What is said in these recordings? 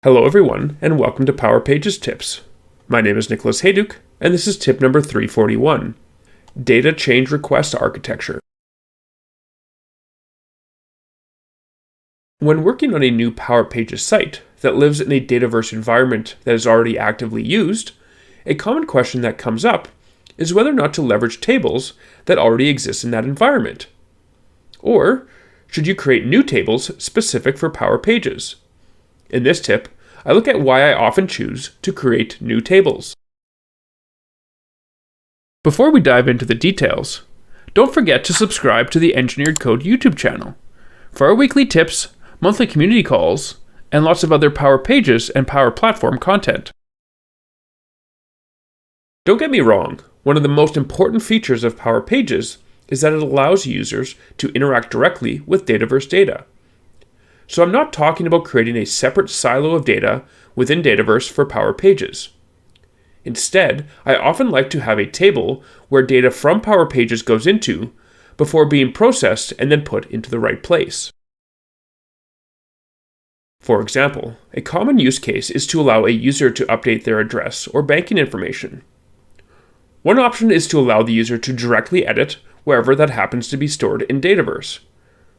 Hello everyone, and welcome to Power Pages Tips. My name is Nicholas Hayduk, and this is tip number 341, Data Change Request Architecture. When working on a new Power Pages site that lives in a Dataverse environment that is already actively used, a common question that comes up is whether or not to leverage tables that already exist in that environment. Or, should you create new tables specific for Power Pages? In this tip, I look at why I often choose to create new tables. Before we dive into the details, don't forget to subscribe to the Engineered Code YouTube channel for our weekly tips, monthly community calls, and lots of other Power Pages and Power Platform content. Don't get me wrong, one of the most important features of Power Pages is that it allows users to interact directly with Dataverse data. So I'm not talking about creating a separate silo of data within Dataverse for Power Pages. Instead, I often like to have a table where data from Power Pages goes into before being processed and then put into the right place. For example, a common use case is to allow a user to update their address or banking information. One option is to allow the user to directly edit wherever that happens to be stored in Dataverse,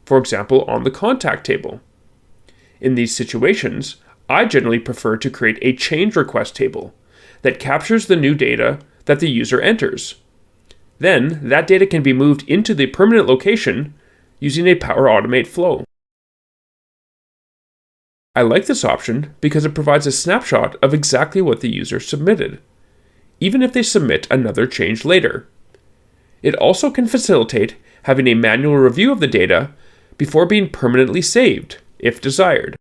for example on the contact table. In these situations, I generally prefer to create a change request table that captures the new data that the user enters. Then, that data can be moved into the permanent location using a Power Automate flow. I like this option because it provides a snapshot of exactly what the user submitted, even if they submit another change later. It also can facilitate having a manual review of the data before being permanently saved, if desired.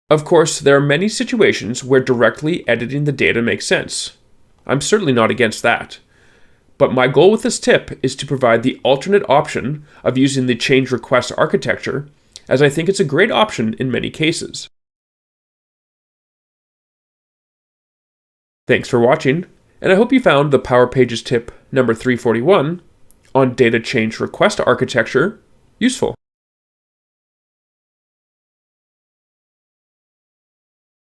Of course, there are many situations where directly editing the data makes sense. I'm certainly not against that. But my goal with this tip is to provide the alternate option of using the change request architecture, as I think it's a great option in many cases. Thanks for watching, and I hope you found the Power Pages tip number 341 on data change request architecture useful.